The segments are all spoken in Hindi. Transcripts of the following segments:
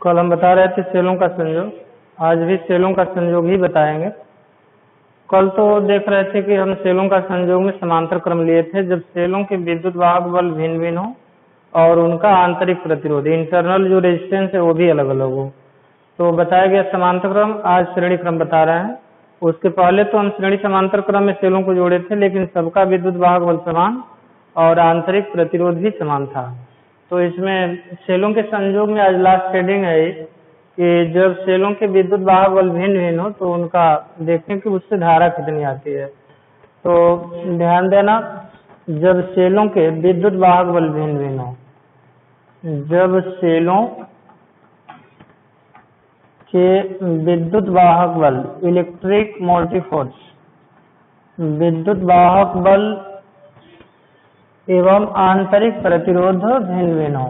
कल हम बता रहे थे सेलों का संयोग, आज भी सेलों का संयोग ही बताएंगे। कल तो देख रहे थे कि हम सेलों का संयोग में समांतर क्रम लिए थे, जब सेलों के विद्युत वाहक बल भिन्न भिन्न हो और उनका आंतरिक प्रतिरोध इंटरनल जो रेजिस्टेंस है वो भी अलग अलग हो, तो बताया गया समांतर क्रम। आज श्रेणी क्रम बता रहे हैं। उसके पहले तो हम श्रेणी समांतर क्रम में सेलों को जोड़े थे, लेकिन सबका विद्युत वाहक बल समान और आंतरिक प्रतिरोध भी समान था। तो इसमें सेलों के संयोग में आज लास्ट हेडिंग है कि जब सेलों के विद्युत वाहक बल भिन्न भिन्न हो तो उनका देखें कि उससे धारा कितनी आती है। तो ध्यान देना, जब सेलों के विद्युत वाहक बल भिन्न भिन्न हो, जब सेलों के विद्युत वाहक बल इलेक्ट्रिक मोटिव फोर्स, विद्युत वाहक बल एवं आंतरिक प्रतिरोध भिन्न भिन्न हो,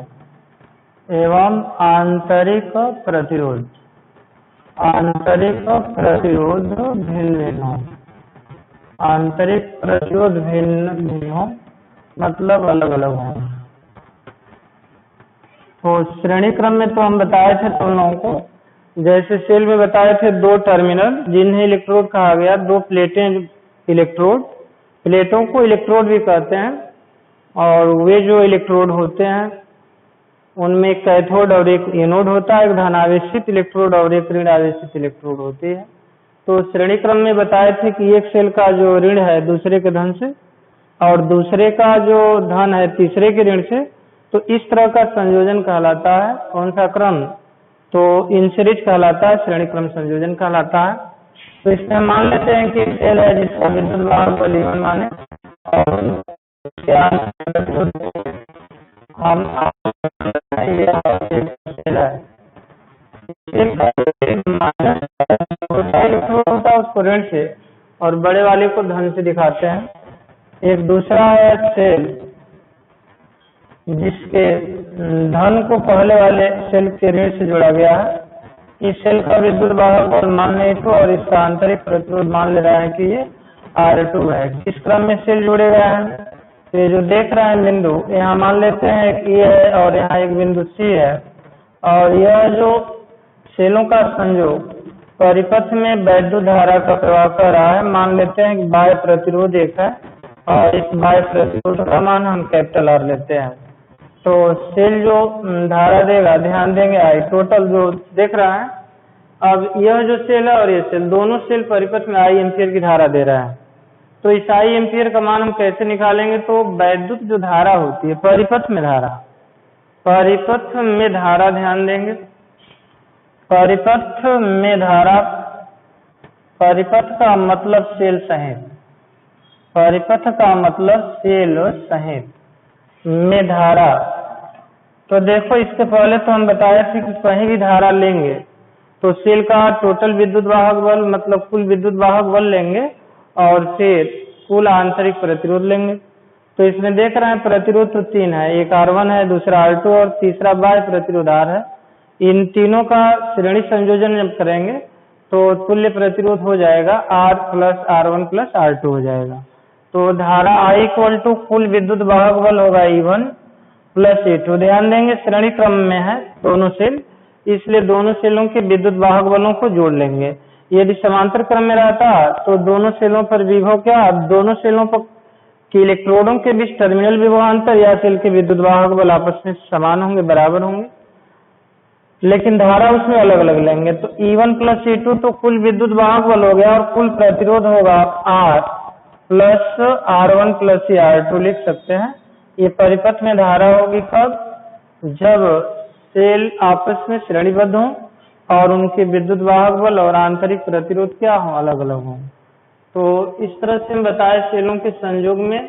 एवं आंतरिक प्रतिरोध भिन्न भिन्न हो, आंतरिक प्रतिरोध भिन्न भिन्न हो मतलब अलग अलग हो। तो श्रेणी क्रम में तो हम बताए थे दोनों को, जैसे सेल में बताए थे दो टर्मिनल जिन्हें इलेक्ट्रोड कहा गया, दो प्लेटें इलेक्ट्रोड, प्लेटों को इलेक्ट्रोड भी कहते हैं, और वे जो इलेक्ट्रोड होते हैं उनमें एक कैथोड और एक एनोड होता है, एक धनावेशित इलेक्ट्रोड और एक ऋण आवेशित इलेक्ट्रोड होती है। तो श्रेणी क्रम में बताए थे कि एक सेल का जो ऋण है दूसरे के धन से और दूसरे का जो धन है तीसरे के ऋण से, तो इस तरह का संयोजन कहलाता है कौन सा क्रम, तो इन सीरीज कहलाता है, श्रेणी क्रम संयोजन कहलाता है। तो इसमें हम मान लेते हैं कि सेल है जिसका विद्युत वाहक बल E1 माने और हम होता है उसको ऋण से और बड़े वाले को धन से दिखाते हैं। एक दूसरा है सेल जिसके धन को पहले वाले सेल के ऋण से जोड़ा गया है। इस सेल का विद्युत वाहक बल मान नहीं तो और इसका आंतरिक प्रतिरोध मान ले रहा है कि ये R2 है। किस क्रम में सेल जोड़े गए हैं, तो ये जो देख रहे हैं बिंदु, यहाँ मान लेते हैं कि ये है और यहाँ एक बिंदु C है, और यह जो सेलों का संयोग परिपथ में वैद्युत धारा का प्रवाह कर रहा है, मान लेते हैं कि बाह्य प्रतिरोध एक है और इस बाह्य प्रतिरोध का मान हम कैपिटल R लेते हैं। तो सेल जो धारा देगा, ध्यान देंगे I टोटल जो देख रहा है, अब यह जो सेल है और ये सेल, दोनों सेल परिपथ में I एम्पियर की धारा दे रहा है। तो इस I एम्पियर का मान हम कैसे निकालेंगे, तो वैद्युत जो धारा होती है परिपथ में धारा, परिपथ में धारा ध्यान देंगे, परिपथ में धारा, परिपथ का मतलब सेल सहित, परिपथ का मतलब सेल सहित में धारा। तो देखो इसके पहले तो हम बताए थे कि कहीं भी धारा लेंगे तो सेल का टोटल विद्युत वाहक बल मतलब कुल विद्युत वाहक बल लेंगे और फिर कुल आंतरिक प्रतिरोध लेंगे। तो इसमें देख रहे हैं प्रतिरोध तो तीन है, एक R1 है, दूसरा R2 और तीसरा बाह्य प्रतिरोध R है। इन तीनों का श्रेणी संयोजन जब करेंगे तो तुल्य प्रतिरोध हो जाएगा R plus R1 plus R2 हो जाएगा। तो धारा I इक्वल टू कुल विद्युत वाहक बल होगा E1 प्लस E2। ध्यान देंगे श्रेणी क्रम में है दोनों सेल, इसलिए दोनों सेलों के विद्युत वाहक बलों को जोड़ लेंगे। यदि समांतर क्रम में रहता तो दोनों सेलों पर विभव क्या, दोनों सेलों पर कि इलेक्ट्रोडों के बीच टर्मिनल विभवांतर या सेल के विद्युत वाहक बल आपस में समान होंगे, बराबर होंगे, लेकिन धारा उसमें अलग अलग लेंगे। तो E1 प्लस E2 तो कुल विद्युत वाहक बल हो गया और कुल प्रतिरोध होगा R plus R1 plus R2 लिख सकते हैं। ये परिपथ में धारा होगी कब, जब सेल आपस में श्रेणीबद्ध हो और उनके विद्युत वाहक बल और आंतरिक प्रतिरोध क्या हो, अलग अलग हो। तो इस तरह से हम बताए सेलों के संयोग में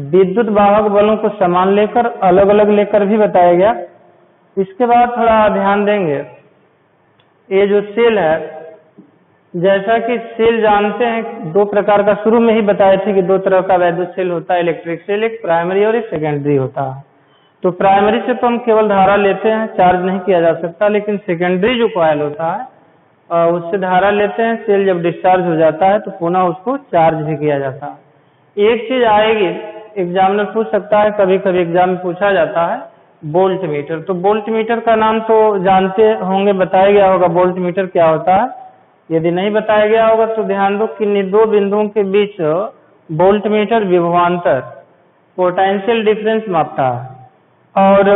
विद्युत वाहक बलों को समान लेकर अलग अलग लेकर भी बताया गया। इसके बाद थोड़ा ध्यान देंगे, ये जो सेल है, जैसा कि सेल जानते हैं दो प्रकार का, शुरू में ही बताए थे कि दो तरह का वैद्युत सेल होता है, इलेक्ट्रिक सेल, एक प्राइमरी और एक सेकेंडरी होता है। तो प्राइमरी से तो हम केवल धारा लेते हैं, चार्ज नहीं किया जा सकता, लेकिन सेकेंडरी जो कॉइल होता है उससे धारा लेते हैं। सेल जब डिस्चार्ज हो जाता है तो पुनः उसको चार्ज भी किया जाता है। एक चीज आएगी, एग्जामिनर पूछ सकता है, कभी कभी एग्जाम में पूछा जाता है वोल्ट मीटर। तो वोल्ट मीटर का नाम तो जानते होंगे, बताया गया होगा वोल्ट मीटर क्या होता है। यदि नहीं बताया गया होगा तो ध्यान दो कि दो बिंदुओं के बीच वोल्ट मीटर विभवांतर पोटेंशियल डिफरेंस मापता है। और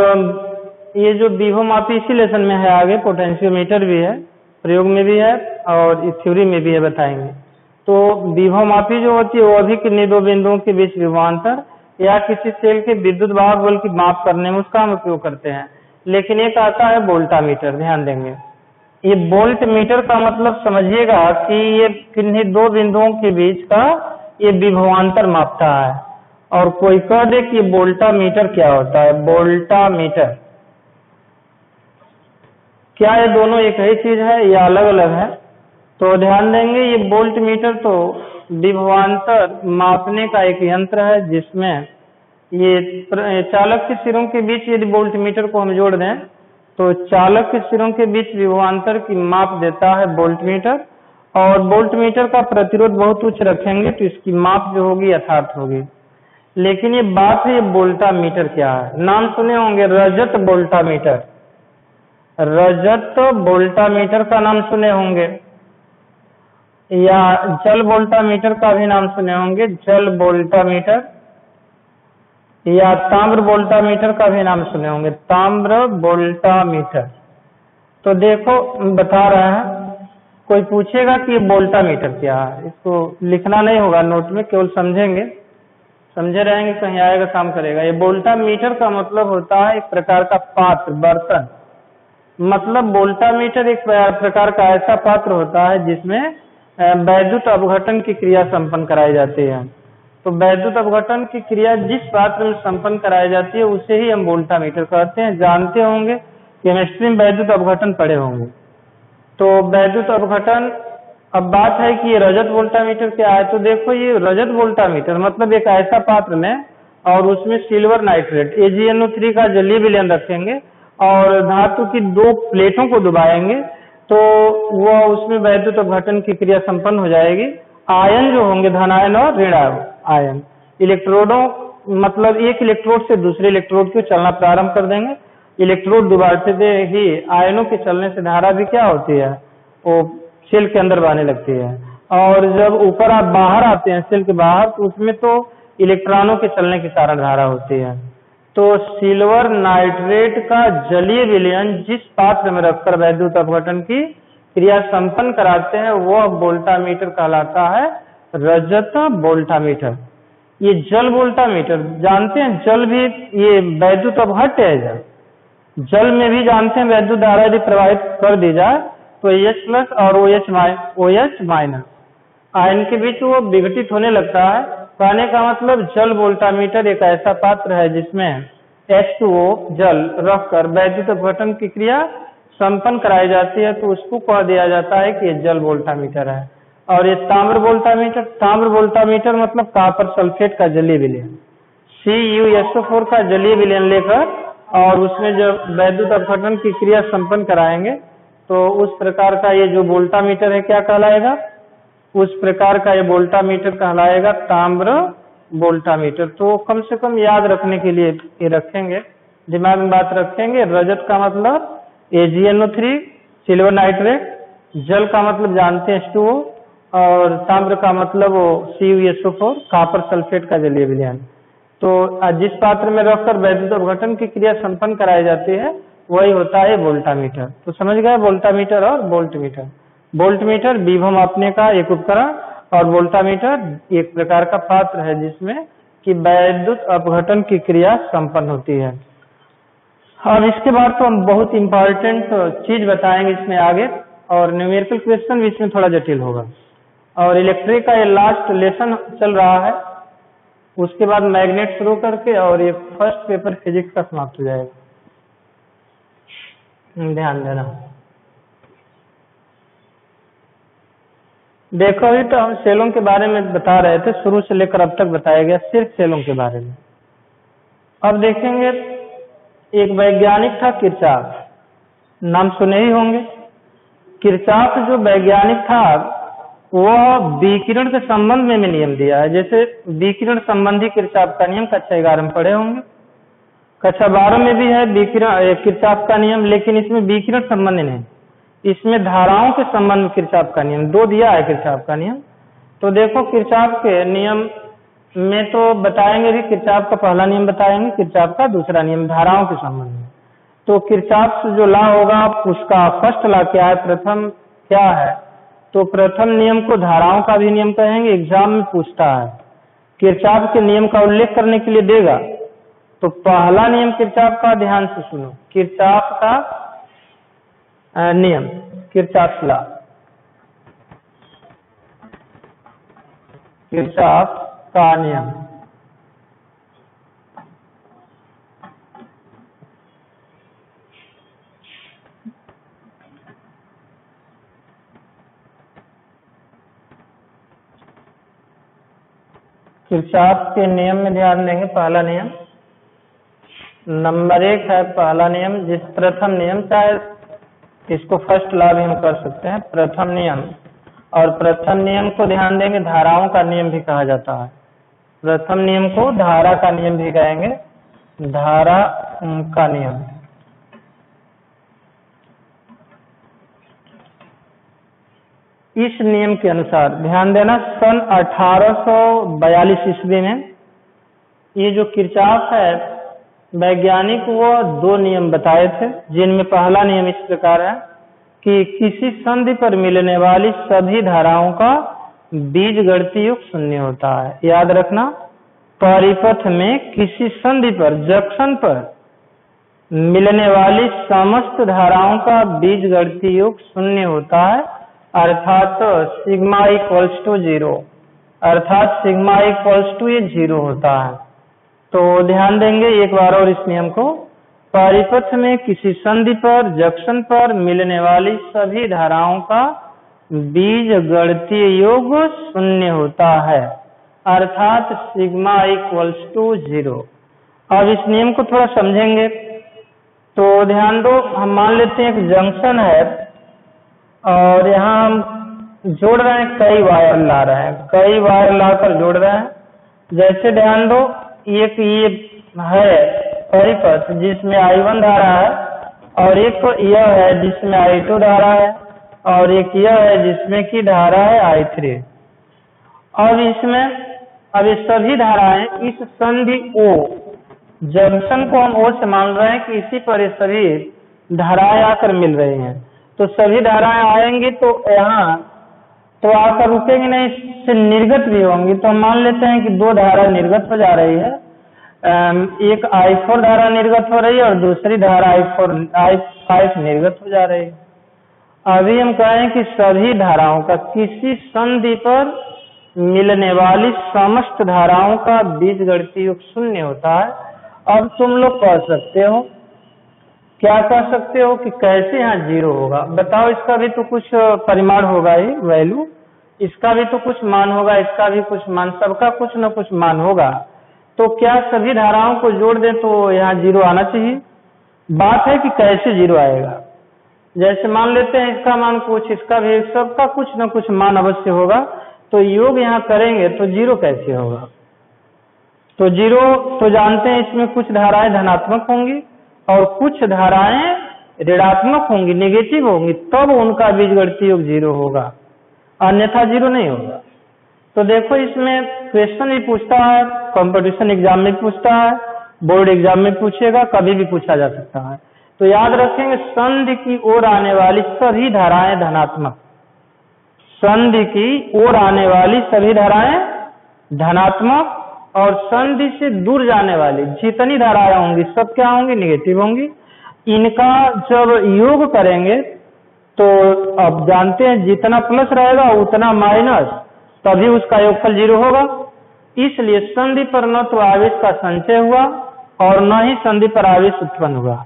ये जो विभवमापी इसी लेसन में है, आगे पोटेंशियोमीटर भी है, प्रयोग में भी है और थ्योरी में भी है, बताएंगे। तो विभवमापी जो होती है वो भी किन्हीं दो बिंदुओं के बीच विभवांतर या किसी सेल के विद्युत वाहक बल की माप करने में उसका हम उपयोग करते हैं। लेकिन एक आता है वोल्टामीटर, ध्यान देंगे। ये वोल्ट मीटर का मतलब समझिएगा कि ये किन्हीं दो बिंदुओं के बीच का ये विभवांतर मापता है। और कोई कह दे कि वोल्टामीटर क्या होता है, वोल्टामीटर क्या ये दोनों एक ही चीज है या अलग अलग है? तो ध्यान देंगे ये वोल्ट मीटर तो विभवांतर मापने का एक यंत्र है जिसमें ये चालक के सिरों के बीच यदि वोल्ट मीटर को हम जोड़ दें तो चालक के सिरों के बीच विभवांतर की माप देता है वोल्ट मीटर। और वोल्ट मीटर का प्रतिरोध बहुत उच्च रखेंगे तो इसकी माप जो होगी यथार्थ होगी। लेकिन ये बात है, ये वोल्टामीटर क्या है? नाम सुने होंगे रजत वोल्टामीटर, रजत वोल्टामीटर का नाम सुने होंगे, या जल वोल्टामीटर का भी नाम सुने होंगे, जल वोल्टामीटर, या ताम्र वोल्टामीटर का भी नाम सुने होंगे, ताम्र वोल्टामीटर। तो देखो बता रहे हैं, कोई पूछेगा कि ये वोल्टामीटर क्या है, इसको लिखना नहीं होगा नोट में, केवल समझेंगे, समझे रहेंगे, कहीं आएगा काम करेगा। ये वोल्टामीटर का मतलब होता है एक प्रकार का पात्र, बर्तन। मतलब वोल्टामीटर एक प्रकार का ऐसा पात्र होता है जिसमें वैद्युत अपघटन की क्रिया संपन्न कराई जाती है। तो वैद्युत अपघटन की क्रिया जिस पात्र में संपन्न कराई जाती है उसे ही हम वोल्टामीटर कहते हैं। जानते होंगे, केमिस्ट्री में वैद्युत अपघटन पढ़े होंगे। तो वैद्युत अपघटन, अब बात है कि ये रजत वोल्टामीटर क्या है। तो देखो ये रजत वोल्टामीटर मतलब एक ऐसा पात्र में और उसमें सिल्वर नाइट्रेट AgNO3 का जलीय विलयन रखेंगे और धातु की दो प्लेटों को दबाएंगे तो वह उसमें वैद्युत अपघटन की क्रिया संपन्न हो जाएगी। आयन जो होंगे धनायन और ऋण आयन इलेक्ट्रोडों, मतलब एक इलेक्ट्रोड से दूसरे इलेक्ट्रोड को चलना प्रारंभ कर देंगे। इलेक्ट्रोड दबाते ही आयनों के चलने से धारा भी क्या होती है, वो सेल के अंदर बहने लगती है। और जब ऊपर आप बाहर आते हैं सेल के बाहर तो उसमें तो इलेक्ट्रॉनों के चलने के कारण धारा होती है। तो सिल्वर नाइट्रेट का जलीय विलयन जिस पात्र में रखकर वैद्युत अपघटन की क्रिया संपन्न कराते हैं वह वोल्टामीटर कहलाता है, रजत वोल्टामीटर। ये जल वोल्टामीटर जानते हैं, जल भी ये वैद्युत अपघट्य है। जल में भी जानते हैं वैद्युत धारा यदि प्रवाहित कर दी जाए तो H+ और OH- आयन के बीच वो विघटित होने लगता है। कहने का मतलब जल वोल्टामीटर एक ऐसा पात्र है जिसमें H2O जल रखकर वैद्युत अपघटन की क्रिया संपन्न कराई जाती है तो उसको कह दिया जाता है कि ये जल वोल्टामीटर है। और ये ताम्र वोल्टामीटर, ताम्र वोल्टामीटर मतलब कॉपर सल्फेट का जलीय विलयन, CuSO4 का जलीय विलयन लेकर और उसमें जब वैद्युत अपघटन की क्रिया संपन्न कराएंगे तो उस प्रकार का ये जो वोल्टामीटर है क्या कहलाएगा, उस प्रकार का ये वोल्टामीटर कहलाएगा ताम्र वोल्टामीटर। तो कम से कम याद रखने के लिए ये रखेंगे, दिमाग में बात रखेंगे। रजत का मतलब AgNO3 सिल्वर नाइट्रेट, जल का मतलब जानते हैं H2O और ताम्र का मतलब वो CuSO4 कॉपर सल्फेट का जलीय विलयन। तो जिस पात्र में रखकर वैद्युत अपघटन की क्रिया संपन्न कराई जाती है वही होता है वोल्टामीटर। तो समझ गए वोल्टामीटर और वोल्टमीटर। वोल्टमीटर विभव मापने का एक उपकरण और वोल्टामीटर एक प्रकार का पात्र है जिसमें कि वैद्युत अपघटन की क्रिया संपन्न होती है। और इसके बाद तो हम बहुत इंपॉर्टेंट चीज बताएंगे इसमें आगे, और न्यूमेरिकल क्वेश्चन भी इसमें थोड़ा जटिल होगा। और इलेक्ट्रिक का ये लास्ट लेसन चल रहा है, उसके बाद मैग्नेट शुरू करके और ये फर्स्ट पेपर फिजिक्स का समाप्त हो जाएगा। ध्यान देना। देखो ही तो हम सेलों के बारे में बता रहे थे, शुरू से लेकर अब तक बताया गया सिर्फ सेलों के बारे में। अब देखेंगे एक वैज्ञानिक था किरचॉफ, नाम सुने ही होंगे। किरचॉफ जो वैज्ञानिक था वह विकिरण के संबंध में नियम दिया है। जैसे विकिरण संबंधी किरचॉफ का नियम कक्षा 11 में पढ़े होंगे। कक्षा 12 में भी है विकिरण किरचॉफ का नियम, लेकिन इसमें विकिरण संबंध नहीं, इसमें धाराओं के संबंध में किरचॉफ का नियम 2 दिया है। किरचॉफ का नियम तो देखो, किरचॉफ के नियम में तो बताएंगे भी, किरचॉफ का पहला नियम बताएंगे, किरचॉफ का दूसरा नियम धाराओं के संबंध में। तो किरचॉफ से जो लॉ होगा उसका फर्स्ट लॉ क्या है, प्रथम क्या है, तो प्रथम नियम को धाराओं का भी नियम कहेंगे। एग्जाम में पूछता है, किरचॉफ के नियम का उल्लेख करने के लिए देगा, तो पहला नियम किरचॉफ का ध्यान से सुनो, किरचॉफ का नियम, किरचॉफ लॉ, किरचॉफ का नियम। किरचॉफ के नियम में ध्यान देंगे, पहला नियम नंबर 1 है, पहला नियम जिस प्रथम नियम, चाहे इसको फर्स्ट लॉ भी हम कर सकते हैं, प्रथम नियम। और प्रथम नियम को ध्यान देंगे धाराओं का नियम भी कहा जाता है। प्रथम नियम को धारा का नियम भी कहेंगे, धारा का नियम। इस नियम के अनुसार ध्यान देना, सन 1842 ईस्वी में ये जो किरचॉफ है, वैज्ञानिक वो 2 नियम बताए थे, जिनमें पहला नियम इस प्रकार है कि किसी संधि पर मिलने वाली सभी धाराओं का बीजगणितीय योग शून्य होता है। याद रखना, परिपथ में किसी संधि पर, जंक्शन पर मिलने वाली समस्त धाराओं का बीजगणितीय योग शून्य होता है, अर्थात सिग्मा इक्वल्स टू 0, अर्थात सिग्मा इक्वल्स टू ये 0 होता है। तो ध्यान देंगे एक बार और इस नियम को, परिपथ में किसी संधि पर, जंक्शन पर मिलने वाली सभी धाराओं का बीजगणितीय योग शून्य होता है, अर्थात सिग्मा इक्वल्स टू 0। अब इस नियम को थोड़ा समझेंगे तो ध्यान दो, हम मान लेते हैं एक जंक्शन है और यहाँ हम जोड़ रहे हैं, कई वायर ला रहे हैं, कई वायर लाकर जोड़ रहे हैं। जैसे ध्यान दो, एक ये है परिपथ जिसमें I1 धारा है, और एक यह है जिसमें I2 धारा है, और एक यह है जिसमें की धारा है I3। अब इसमें अब ये सभी धाराएं इस संधि O, जंक्शन को हम O से मान रहे हैं कि इसी पर ये सभी धाराएं आकर मिल रही हैं। तो सभी धाराएं आएंगी तो यहाँ तो आकर रुकेंगी नहीं, इससे निर्गत भी होंगी। तो हम मान लेते हैं कि 2 धारा निर्गत हो जा रही है, एक I4 धारा निर्गत हो रही है और दूसरी धारा I5 निर्गत हो जा रही है। अभी हम कहें कि सभी धाराओं का किसी संधि पर मिलने वाली समस्त धाराओं का बीजगणितीय योग शून्य होता है। अब तुम लोग कह सकते हो, क्या कह सकते हो कि कैसे यहाँ 0 होगा, बताओ। इसका भी तो कुछ परिमाण होगा ही, वैल्यू, इसका भी तो कुछ मान होगा, इसका भी कुछ मान, सबका कुछ न कुछ मान होगा। तो क्या सभी धाराओं को जोड़ दें तो यहाँ 0 आना चाहिए? बात है कि कैसे 0 आएगा। जैसे मान लेते हैं इसका मान कुछ, इसका भी, सबका कुछ न कुछ मान अवश्य होगा, तो योग यहाँ करेंगे तो 0 कैसे होगा? तो 0 तो जानते हैं इसमें कुछ धाराएं धनात्मक होंगी और कुछ धाराएं ऋणात्मक होंगी, नेगेटिव होंगी, तब उनका बीजगणितीय योग 0 होगा, अन्यथा 0 नहीं होगा। तो देखो, इसमें क्वेश्चन भी पूछता है, कंपटीशन एग्जाम में पूछता है, बोर्ड एग्जाम में पूछेगा, कभी भी पूछा जा सकता है। तो याद रखेंगे, संधि की ओर आने वाली सभी धाराएं धनात्मक, संधि की ओर आने वाली सभी धाराएं धनात्मक, और संधि से दूर जाने वाली जितनी धाराएं होंगी सब क्या होंगी? निगेटिव होंगी। इनका जब योग करेंगे तो अब जानते हैं जितना प्लस रहेगा उतना माइनस, तभी उसका योगफल 0 होगा। इसलिए संधि पर न तो आवेश का संचय हुआ और न ही संधि पर आवेश उत्पन्न हुआ।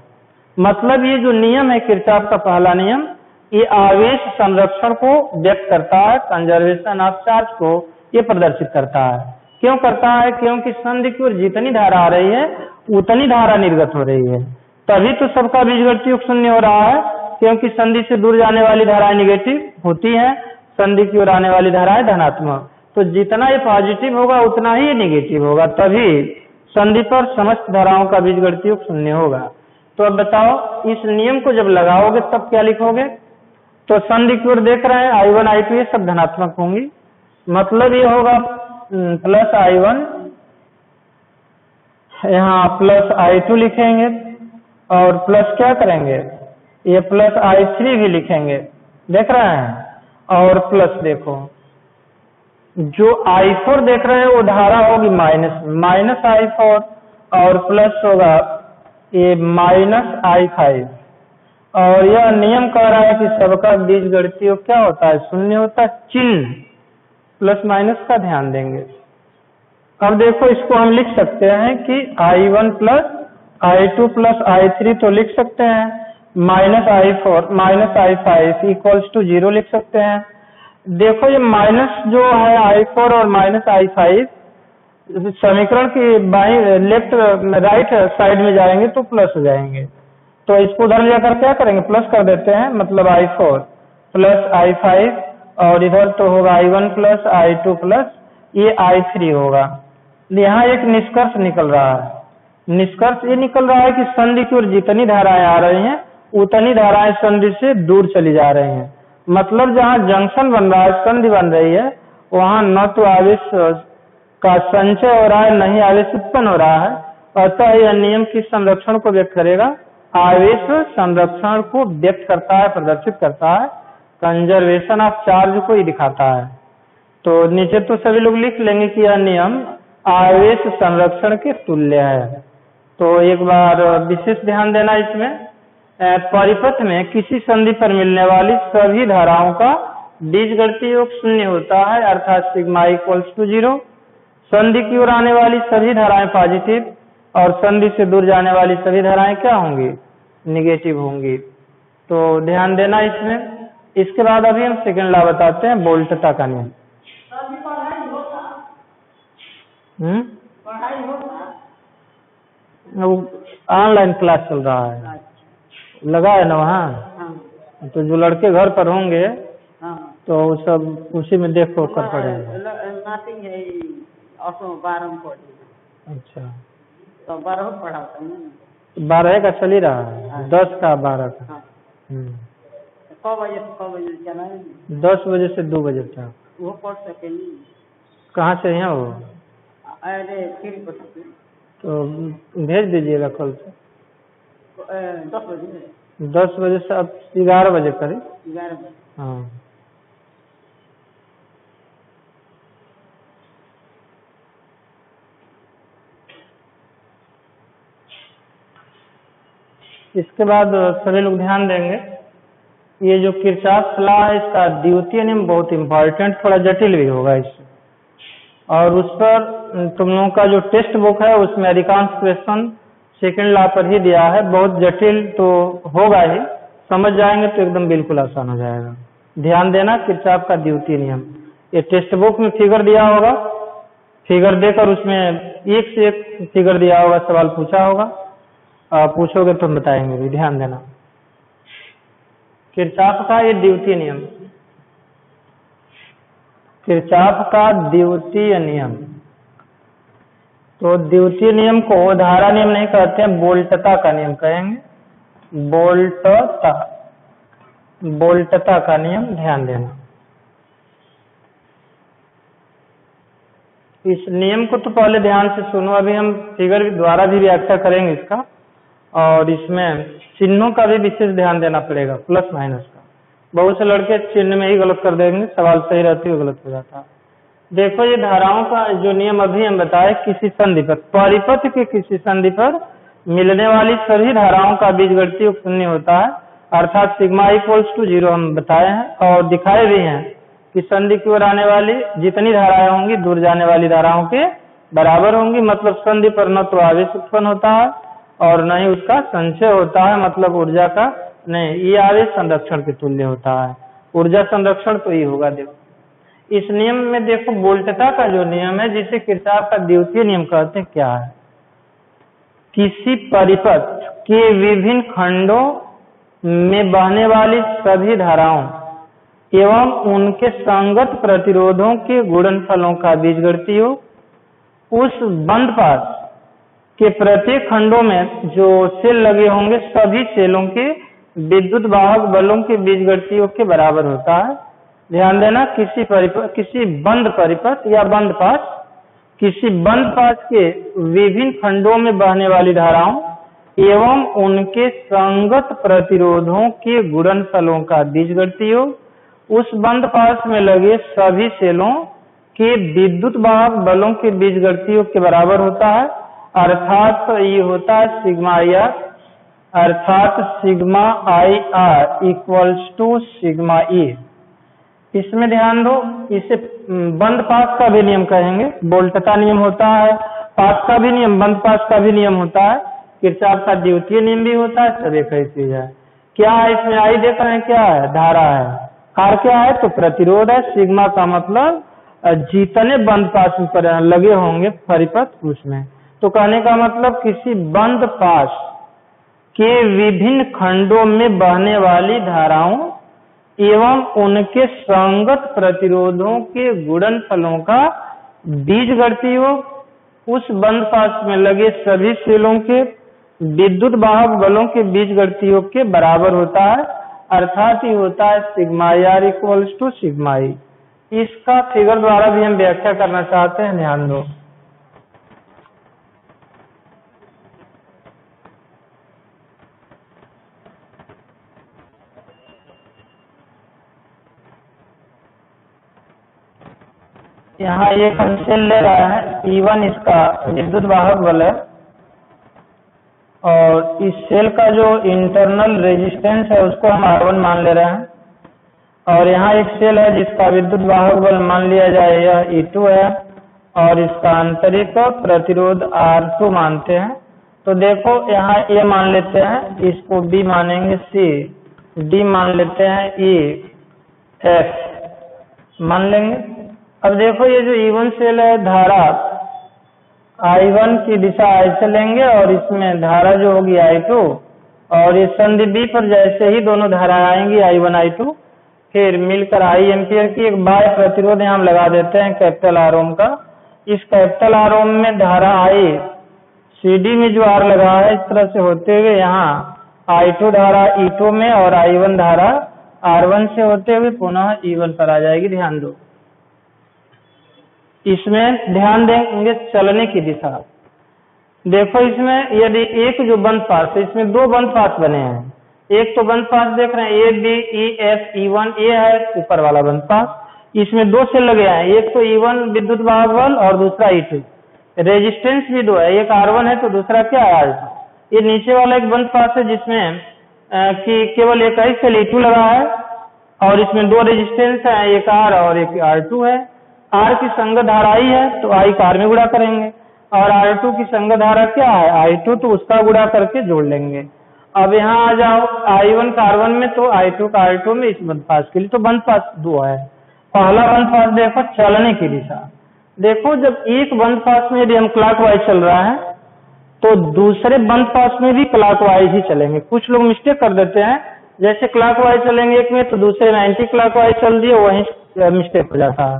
मतलब ये जो नियम है किरचॉफ का पहला नियम, ये आवेश संरक्षण को व्यक्त करता है, कंजर्वेशन ऑफ चार्ज को ये प्रदर्शित करता है। क्यों करता है? क्योंकि संधि की ओर जितनी धारा आ रही है उतनी धारा निर्गत हो रही है, तभी तो सबका बीजगणितीय योग शून्य हो रहा है। क्योंकि संधि से दूर जाने वाली धाराएं निगेटिव होती हैं, संधि की ओर आने वाली धाराएं धनात्मक। तो जितना ये पॉजिटिव होगा उतना ही निगेटिव होगा, तभी संधि पर समस्त धाराओं का बीजगणितीय योग शून्य होगा। तो अब बताओ इस नियम को जब लगाओगे तब क्या लिखोगे? तो संधि की ओर देख रहे हैं I1 I2 ये सब धनात्मक होंगी, मतलब ये होगा प्लस I1 यहाँ प्लस I2 लिखेंगे और प्लस क्या करेंगे, ये प्लस I3 भी लिखेंगे, देख रहे हैं, और प्लस देखो जो I4 देख रहे हैं वो धारा होगी माइनस I4 और प्लस होगा ये माइनस I5। और यह नियम कह रहा है कि सबका बीजगणितीय योग क्या होता है, शून्य होता है। चिन्ह प्लस माइनस का ध्यान देंगे। अब देखो इसको हम लिख सकते हैं कि I1 plus I2 plus I3 तो लिख सकते हैं, minus I4 minus I5 equals to 0 लिख सकते हैं। देखो ये माइनस जो है I4 और माइनस I5 समीकरण की बाई लेफ्ट राइट साइड में जाएंगे तो प्लस हो जाएंगे, तो इसको उधर ले जाकर क्या करेंगे, प्लस कर देते हैं, मतलब I4 प्लस I5 और इधर तो होगा I1 प्लस I2 प्लस ये I3 होगा। यहाँ एक निष्कर्ष निकल रहा है, निष्कर्ष ये निकल रहा है कि संधि की ओर जितनी धाराएं आ रही हैं उतनी धाराएं संधि से दूर चली जा रही हैं। मतलब जहाँ जंक्शन बन रहा है, संधि बन रही है, वहाँ न तो आवेश का संचय हो रहा है, न ही आवेश उत्पन्न हो रहा है। अतः यह नियम किस संरक्षण को व्यक्त करेगा, आवेश संरक्षण को व्यक्त करता है, प्रदर्शित करता है, कंजर्वेशन ऑफ चार्ज को ही दिखाता है। तो नीचे तो सभी लोग लिख लेंगे कि यह नियम आवेश संरक्षण के तुल्य है। तो एक बार विशेष ध्यान देना इसमें, परिपथ में किसी संधि पर मिलने वाली सभी धाराओं का बीजगणितीय योग शून्य होता है, अर्थात सिग्मा इक्वल्स टू 0। संधि की ओर आने वाली सभी धाराएं पॉजिटिव और संधि से दूर जाने वाली सभी धाराएं क्या होंगी, निगेटिव होंगी। तो ध्यान देना इसमें। इसके बाद अभी हम सेकंड लॉ बताते हैं, वोल्टता का नियम। ऑनलाइन क्लास चल रहा है, लगा है ना वहाँ, तो जो लड़के घर पर होंगे तो सब उसी में देख कर पढ़ेंगे। अच्छा, तो 12 पढ़ाता हूँ, 12 का चल ही रहा है, 10 का 12 का। कब बजे से कब बजे चला है? 10 बजे से 2 बजे तक। वो पढ़ सके नहीं? कहाँ से हैं वो? अरे फिर तो भेज दीजिएगा कल से 10 बजे। 10 बजे से अब 11 बजे करीब। 11 बजे। हाँ, इसके बाद सभी लोग ध्यान देंगे, ये जो किरचॉफ लॉ है इसका द्वितीय नियम बहुत इम्पोर्टेंट, थोड़ा जटिल भी होगा इससे, और उस पर तुम लोगों का जो टेक्स्ट बुक है उसमें अधिकांश क्वेश्चन सेकंड लॉ पर ही दिया है। बहुत जटिल तो होगा ही, समझ जाएंगे तो एकदम बिल्कुल आसान हो जाएगा। ध्यान देना, किरचॉफ का द्वितीय नियम, ये टेक्स्ट बुक में फिगर दिया होगा, फिगर देकर उसमें एक से एक फिगर दिया होगा, सवाल पूछा होगा, पूछोगे तो हम बताएंगे भी, ध्यान देना। किरचॉफ का ये द्वितीय नियम, किरचॉफ का द्वितीय नियम। तो द्वितीय नियम को धारा नियम नहीं कहते हैं, वोल्टता का नियम कहेंगे। वोल्टता, वोल्टता का नियम, ध्यान देना। इस नियम को तो पहले ध्यान से सुनो, अभी हम फिगर द्वारा भी व्याख्या करेंगे इसका, और इसमें चिन्हों का भी विशेष ध्यान देना पड़ेगा, प्लस माइनस का। बहुत से लड़के चिन्ह में ही गलत कर देंगे, सवाल सही रहते हुए गलत हो जाता है। देखो ये धाराओं का जो नियम अभी हम बताए, किसी संधि पर, परिपथ के किसी संधि पर मिलने वाली सभी धाराओं का बीजगणितीय योग शून्य होता है, अर्थात सिग्मा इक्वल्स टू 0 हम बताए हैं और दिखाए भी हैं कि संधि की ओर आने वाली जितनी धाराएं होंगी दूर जाने वाली धाराओं के बराबर होंगी। मतलब संधि पर न तो आवेश उत्पन्न होता है और न ही उसका संचय होता है, मतलब ऊर्जा का नहीं, ये आवेश संरक्षण के तुल्य होता है। ऊर्जा संरक्षण तो ये होगा। देखो इस नियम में देखो वोल्टता का जो नियम है, जिसे किरचॉफ का द्वितीय नियम कहते हैं, क्या है, किसी परिपथ के विभिन्न खंडों में बहने वाली सभी धाराओं एवं उनके संगत प्रतिरोधों के गुणनफलों का बीजगणितीय योग उस बंद पास के प्रत्येक खंडों में जो सेल लगे होंगे सभी सेलों के विद्युत वाहक बलों के बीजगणितीय योग के बराबर होता है। ध्यान देना, किसी बंद परिपथ या बंद पास, किसी बंद पास के विभिन्न खंडों में बहने वाली धाराओं एवं उनके संगत प्रतिरोधों के गुणनफलों का बीजगणितीय योग उस बंद पास में लगे सभी सेलों के विद्युत वाहक बलों के बीजगणितीय योग के बराबर होता है। अर्थात ये होता है सिग्मा आई आर, अर्थात sigma I R equals to sigma E. इसमें ध्यान दो, इसे बंद पास का भी नियम कहेंगे, बोल्टता नियम होता है, पास का भी नियम, बंद पास का भी नियम होता है, किरचॉफ का द्वितीय नियम भी होता है, सब एक ही चीज है। क्या है इसमें? आई देख रहे हैं, क्या है? धारा है। आर क्या है? तो प्रतिरोध है। सिग्मा का मतलब जितने बंद पास पर लगे होंगे परिपथ उसमें। तो कहने का मतलब किसी बंद पास के विभिन्न खंडों में बहने वाली धाराओं एवं उनके संगत प्रतिरोधों के गुणनफलों का बीजगणितीय योग उस बंद पास में लगे सभी सेलों के विद्युत वाहक बलों के बीजगणितीय योग के बराबर होता है। अर्थात ये होता है sigma R equals to sigma E. इसका फिगर द्वारा भी हम व्याख्या करना चाहते हैं, ध्यान दो। यहाँ एक हम सेल ले रहा है, E1 इसका विद्युत वाहक बल है और इस सेल का जो इंटरनल रेजिस्टेंस है उसको हम R1 मान ले रहे हैं। और यहाँ एक सेल है जिसका विद्युत वाहक बल मान लिया जाए यह E2 है और इसका आंतरिक प्रतिरोध R2 मानते हैं। तो देखो यहाँ A मान लेते हैं, इसको B मानेंगे, C, D मान लेते हैं, E, F मान लेंगे। अब देखो ये जो E1 सेल है, धारा I1 की दिशा I से लेंगे और इसमें धारा जो होगी I2 और ये संधि B पर जैसे ही दोनों धाराएं आएंगी I1 I2 फिर मिलकर I एम्पियर की एक बाह्य प्रतिरोध यहाँ हम लगा देते हैं कैपिटल R ओम का। इस कैपिटल R ओम में धारा I CD में जो R लगा है इस तरह से होते हुए यहाँ I2 धारा E2 में और I1 धारा R1 से होते हुए पुनः E1 पर आ जाएगी। ध्यान दो, इसमें ध्यान देंगे चलने की दिशा। देखो इसमें यदि एक जो बंद पास है, इसमें दो बंद पास बने हैं। एक तो बंद पास देख रहे हैं A B E F E1, ये है ऊपर वाला बंद पास, इसमें दो सेल लगे हैं, एक तो E1 विद्युत वाहक बल और दूसरा E2। रेजिस्टेंस भी दो है, एक R1 है तो दूसरा क्या है R2। ये नीचे वाला एक बंद पास है जिसमें कि केवल एक ही सेल E2 लगा है और इसमें दो रेजिस्टेंस है, एक R और एक R2 है। R की संगत धारा I है तो I का R में गुणा करेंगे और R2 की संगत धारा क्या है I2, तो उसका गुणा करके जोड़ लेंगे। अब यहाँ आ जाओ I1 का R1 में तो I2 का R2 में। इस बंद पास के लिए तो बंद पास दो है। पहला बंद पास देखो चलने की दिशा। देखो जब एक बंद पास में यदि हम क्लॉकवाइज चल रहा है तो दूसरे बंद पास में भी क्लॉकवाइज ही चलेंगे। कुछ लोग मिस्टेक कर देते हैं, जैसे क्लॉकवाइज चलेंगे एक में तो दूसरे में एंटी क्लॉकवाइज चल दिए, वहीं मिस्टेक हो जाता है।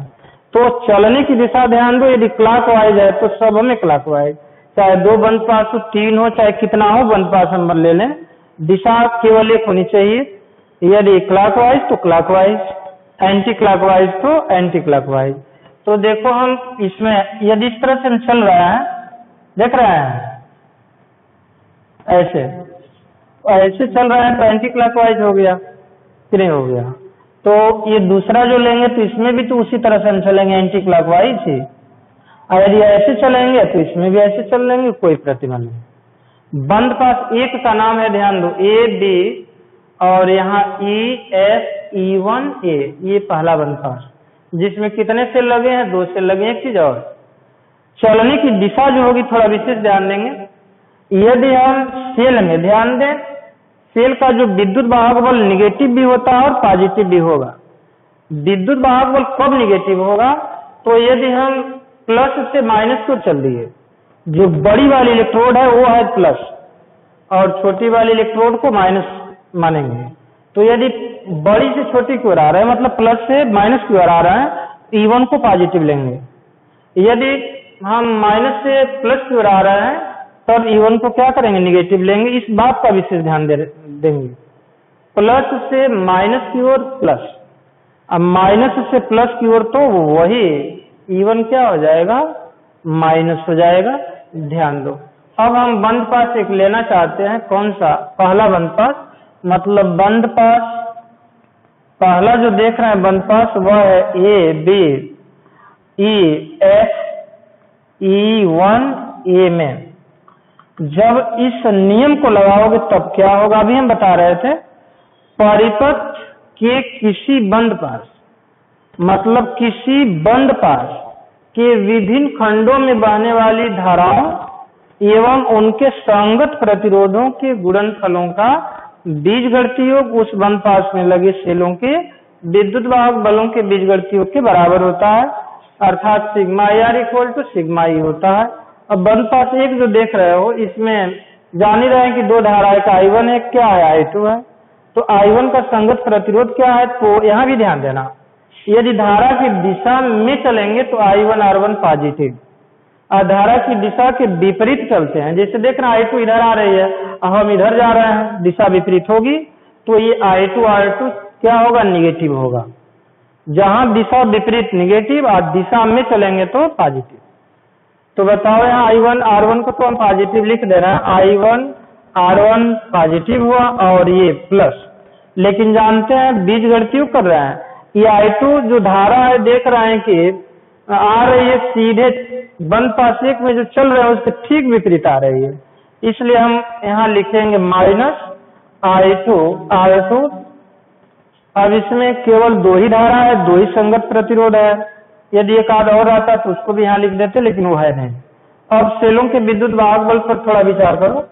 तो चलने की दिशा ध्यान दो, यदि क्लॉकवाइज है तो सब में क्लॉकवाइज, चाहे दो बंद पास हो, तीन हो, चाहे कितना हो बंद पास नंबर ले लें, दिशा केवल एक होनी चाहिए। यदि क्लॉकवाइज तो क्लॉकवाइज, एंटी क्लॉकवाइज तो एंटी क्लॉकवाइज। तो देखो हम इसमें यदि इस तरह से हम चल रहे हैं, देख रहे हैं ऐसे चल रहे हैं तो एंटी क्लॉकवाइज हो गया कि नहीं हो गया। तो ये दूसरा जो लेंगे तो इसमें भी तो उसी तरह से हम चलेंगे एंटी क्लॉकवाइज ही, और यदि ऐसे चलेंगे तो इसमें भी ऐसे चल लेंगे, कोई प्रतिबंध नहीं। बंद पास एक का नाम है, ध्यान दो, ए बी और यहाँ E F E1 A, ये पहला बंद पास जिसमें कितने सेल लगे हैं, दो सेल लगे हैं। एक चीज और, चलने की दिशा जो होगी थोड़ा विशेष ध्यान देंगे। यदि हम सेल में ध्यान दें, सेल का जो विद्युत वाहक बल निगेटिव भी होता है और पॉजिटिव भी होगा। विद्युत वाहक बल कब निगेटिव होगा, तो यदि हम प्लस से माइनस को चल दिए, जो बड़ी वाली इलेक्ट्रोड है वो है प्लस और छोटी वाली इलेक्ट्रोड को माइनस मानेंगे। तो यदि बड़ी से छोटी की ओर आ रहा है, मतलब प्लस से माइनस की ओर आ रहा है, तो E1 को पॉजिटिव लेंगे। यदि हम माइनस से प्लस की ओर आ रहे हैं तब E1 को क्या करेंगे, निगेटिव लेंगे। इस बात का विशेष ध्यान देंगे। प्लस से माइनस की ओर प्लस, अब माइनस से प्लस की ओर तो वही E1 क्या हो जाएगा, माइनस हो जाएगा। ध्यान दो। अब हम बंद पास एक लेना चाहते हैं, कौन सा, पहला बंद पास, मतलब बंद पास पहला जो देख रहे हैं बंद पास वह है A B E F E1 ए में। जब इस नियम को लगाओगे तब क्या होगा, अभी हम बता रहे थे, परिपथ के किसी बंद पास, मतलब किसी बंद पास के विभिन्न खंडों में बहने वाली धाराओं एवं उनके संगत प्रतिरोधों के गुणनफलों का बीजगणितीय योग उस बंद पास में लगे सेलों के विद्युत वाहक बलों के बीजगणितीय योग के बराबर होता है, अर्थात sigma R equal to sigma E होता है। अब बंद पास एक जो देख रहे हो, इसमें जान ही रहे हैं कि दो धाराएं का I1 है, क्या है, I2 है। तो I1 का संगत प्रतिरोध क्या है, तो यहाँ भी ध्यान देना, यदि धारा की दिशा में चलेंगे तो I1 R1 पॉजिटिव, और धारा की दिशा के विपरीत चलते हैं, जैसे देख रहे हैं I2 इधर आ रही है, हम इधर जा रहे हैं, दिशा विपरीत होगी तो ये I2 R2 क्या होगा, निगेटिव होगा। जहां दिशा विपरीत निगेटिव और दिशा में चलेंगे तो पॉजिटिव। तो बताओ यहाँ I1 R1 को तो हम पॉजिटिव लिख दे रहे हैं, I1 R1 पॉजिटिव हुआ और ये प्लस, लेकिन जानते हैं बीजगणितीय कर रहे हैं, ये I2 जो धारा है देख रहे हैं कि आ रही है सीधे बंद पास एक में जो चल रहे हैं उसके ठीक विपरीत आ रही है, इसलिए हम यहाँ लिखेंगे माइनस I2 R2। अब इसमें केवल दो ही धारा है, दो ही संगत प्रतिरोध है, यदि एक आध और आता तो उसको भी यहाँ लिख देते, लेकिन वो है नहीं। अब सेलों के विद्युत वाहक बल पर थोड़ा विचार करो,